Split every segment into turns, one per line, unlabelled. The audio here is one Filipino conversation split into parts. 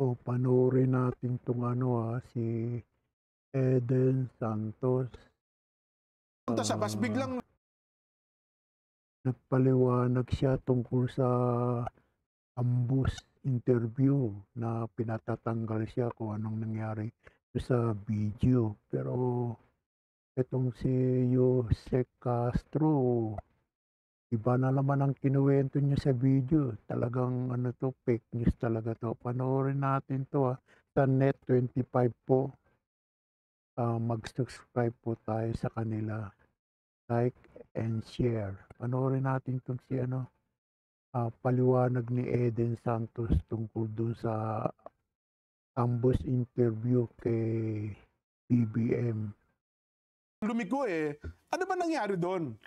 O panoorin natin 'tong ano, si Eden Santos.
Punta sa bus,
Ah,
biglang
Nagpaliwanag siya tungkol sa ambush interview na pinatatanggal siya kung anong nangyari sa video. Pero itong si Yusek Castro, iba na naman ang kinuwento niya sa video. Talagang ano 'to, fake news talaga 'to. Panoorin natin 'to, sa Net25 po. Mag-subscribe po tayo sa kanila. Like and share. Panoorin natin 'tong si paliwanag ni Eden Santos tungkol dun sa ambush interview kay BBM.
lumiko eh. Ano ba nangyari doon?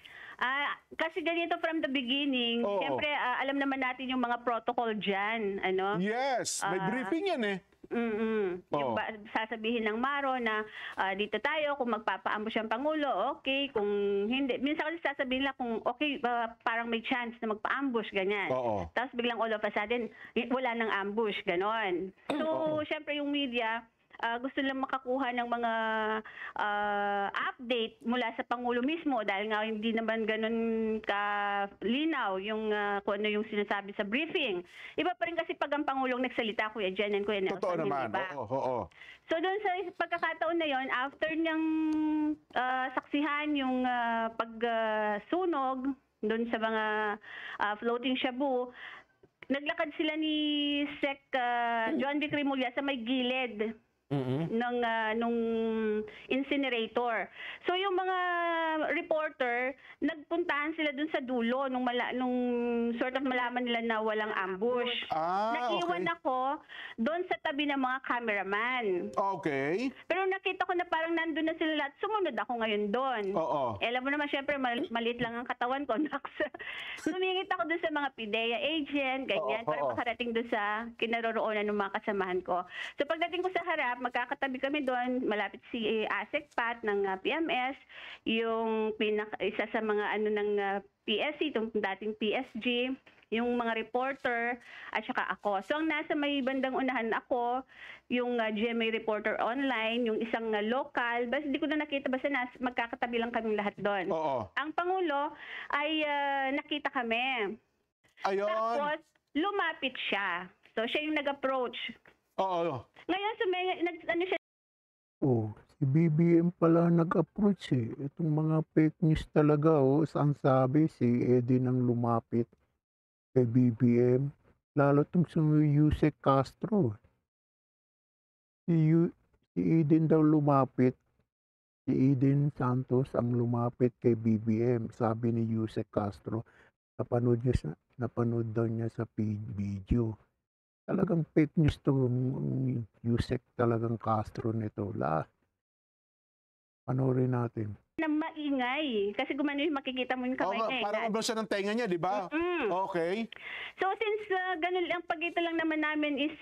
Kasi ganito from the beginning,
Oo.
siyempre alam naman natin yung mga protocol dyan, ano?
Yes, may briefing yan eh.
Yung sasabihin ng Maro na dito tayo kung magpapaambush ang Pangulo, okay. Kung hindi, minsan kasi sasabihin lang kung okay, parang may chance na magpa-ambush, ganyan.
Oo.
Tapos biglang all of a sudden, wala nang ambush, ganon. So, syempre yung media, gusto lang makakuha ng mga update mula sa Pangulo mismo dahil nga hindi naman ganun kalinaw yung kung ano yung sinasabi sa briefing. Iba pa rin kasi pag ang Pangulong nagsalita, Kuya Jen and Kuya Nelson.
Totoo naman.
Diba?
Oo.
So doon sa pagkakataon na yon, after niyang saksihan yung pagsunog doon sa mga floating shabu, naglakad sila ni Sec John Vic Rimulya sa may gilid nung incinerator. So yung mga reporter, nagpuntahan sila dun sa dulo nung sort of malaman nila na walang ambush. Naiwan ako doon sa tabi ng mga cameraman.
Okay.
Pero nakita ko na parang nandun na sila lahat. Sumunod ako ngayon doon.
Oo.
Alam mo naman, syempre, maliit lang ang katawan ko. Sumingit ako doon sa mga PIDEA agent, ganyan, para makarating doon sa kinaroroonan ng mga kasamahan ko. So pagdating ko sa harap, magkakatabi kami doon, malapit si ASEC Pat ng PMS, yung isa sa mga ng PSC, itong dating PSG, yung mga reporter, at saka ako. So ang nasa may bandang unahan ako, yung GMA reporter online, yung isang local, basta hindi ko na nakita, basta magkakatabi lang kaming lahat doon. Ang Pangulo ay nakita kami.
Ayun.
Tapos lumapit siya. So siya yung nag-approach.
Oo.
Ngayon, ano siya?
Si BBM pala nag-approach eh. Itong mga fake news talaga, ang sabi si Eden ang lumapit kay BBM. Lalo itong si Yusek Castro. Si Eden daw lumapit. Si Eden Santos ang lumapit kay BBM. Sabi ni Yusek Castro. Napanood daw niya sa video. Talagang fake news to Yusek talagang Castro nito. Panoorin natin.
Na maingay. Kasi gumano yung makikita mo yung kamay niya.
Parang ubos siya ng tenga niya, di ba? Okay.
So since ganun ang pagitan lang naman namin is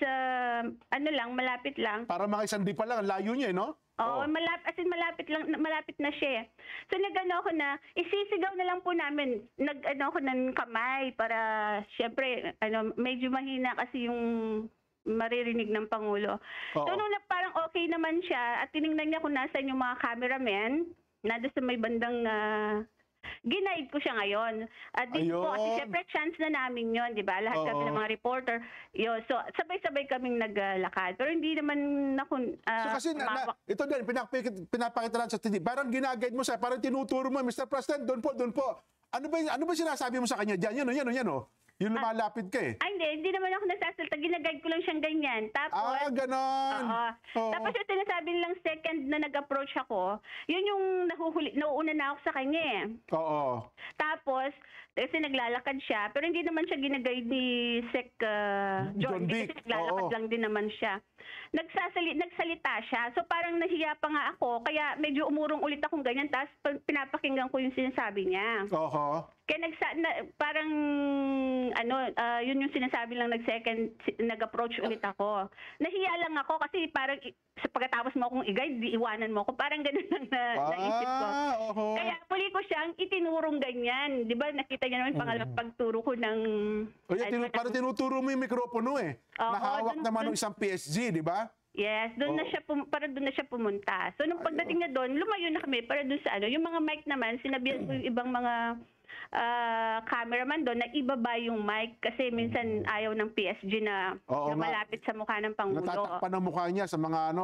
malapit lang.
Para mga isang pa lang, ang layo niya, no?
Oo, malapit na siya. So nag-ano ako na, isisigaw na lang po namin, nag-ano ako ng kamay para, syempre, medyo mahina kasi yung maririnig ng Pangulo. So nung parang okay naman siya, at tinignan niya kung nasan yung mga cameramen, nado sa may bandang ginaid ko siya ngayon. Dito po, kasi syempre chance na namin yon, di ba? Lahat kami ng mga reporter. So, sabay-sabay kaming naglakad. Pero hindi naman ako...
so kasi, ito din, pinapakita lang sa TV. Parang ginaguide mo siya, parang tinuturo mo, Mr. President, doon po. Ano ba sinasabi mo sa kanya dyan? Yan, oh. Yung lumalapit ka eh.
Hindi naman ako nagsasalita. Ginaguide ko lang siyang ganyan. Tapos,
ganon.
Tapos yung sinasabi nilang second na nag-approach ako, yun yung nauuna na ako sa kanya eh. Tapos, kasi naglalakad siya, pero hindi naman siya ginaguide ni Sec John Vic. Kasi naglalakad lang din naman siya. Nagsalita siya. So parang nahiya pa nga ako, kaya medyo umurong ulit akong ganyan, tapos pinapakinggan ko yung sinasabi niya. Kaya parang yun yung sinasabi lang nag-approach ulit ako. Nahiya lang ako kasi parang sa pagkatapos mo akong i-guide, di iwanan mo ako. Parang ganun lang na naisip ko.
Oho.
Kaya muli ko siyang itinurong ganyan. Di ba nakita niyo naman pangalawang pagturo ko ng...
O yan, parang tinuturo mo yung mikropono eh.
Oo,
Nahawak
dun-
naman ng
dun-
isang PSG, di ba?
Yes, doon na
Oo.
siya para doon na siya pumunta. So nung pagdating niya doon, lumayo na kami para doon sa ano, yung mga mic naman, sinabihan ko yung ibang mga cameraman doon na ibaba yung mic kasi minsan ayaw ng PSG na,
Oo
na
nga.
malapit sa mukha ng Pangulo.
Natatakpan ang mukha niya sa mga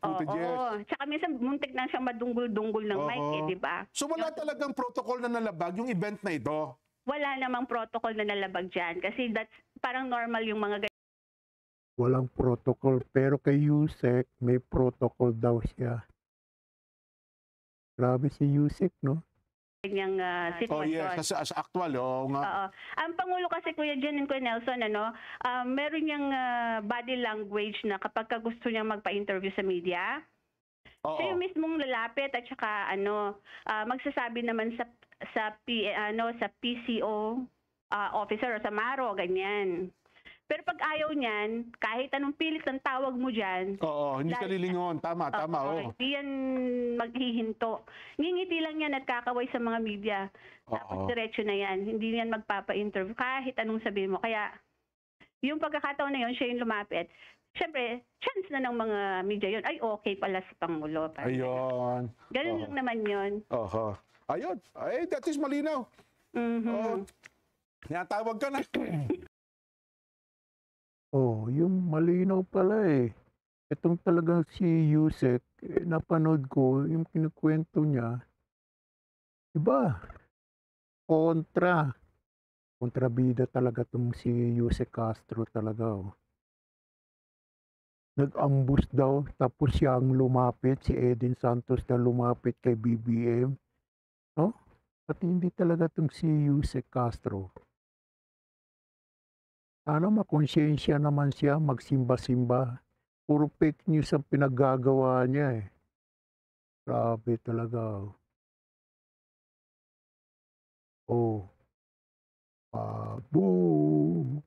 footages.
Oo. Tsaka minsan muntik na siyang madunggol-dunggol ng mic
Oo.
di ba?
So wala talagang protocol na nalabag yung event na ito.
Wala namang protocol na nalabag dyan kasi that's parang normal yung mga
Walang protocol, pero kay Yusek may protocol daw siya. Grabe si Yusek, no?
ganyang
Oh
sitwasyon.
yes, sa actual, oo nga.
Oo. Ang Pangulo kasi Kuya Jen and Kuya Nelson, meron niyang body language na kapag gusto niyang magpa-interview sa media,
Oo.
siya yung mismong lalapit at saka magsasabi naman sa PCO officer o sa Maro, ganyan. Pero pag ayaw niyan, kahit anong pilit ng tawag mo dyan,
Oo, hindi ka lilingon. Tama, oo.
hindi yan maghihinto. Ngingiti lang yan at kakaway sa mga media. Tapos
Oo.
diretso na yan. Hindi yan magpapa-interview kahit anong sabihin mo. Kaya yung pagkakataon na yun, siya yung lumapit. Siyempre, chance na ng mga media yun. Ay, okay pala si Pangulo.
Ayun.
Ganun lang naman yun.
Oho. Ayun. Ay, that is malinaw.
Mhm.
Oo. Tawag ka na.
Oh, yung malinaw pala eh. Itong talagang si Yusek, napanood ko, yung kinukwento niya, iba, kontrabida talaga itong si Yusek Castro talaga. Oh. Nag-ambush daw, tapos siya ang lumapit, si Edin Santos na lumapit kay BBM. No? At hindi talaga itong si Yusek Castro. Sana makonsensya naman siya, magsimba-simba. Puro fake news ang pinaggagawa niya eh. Grabe talaga. Oh. Boom!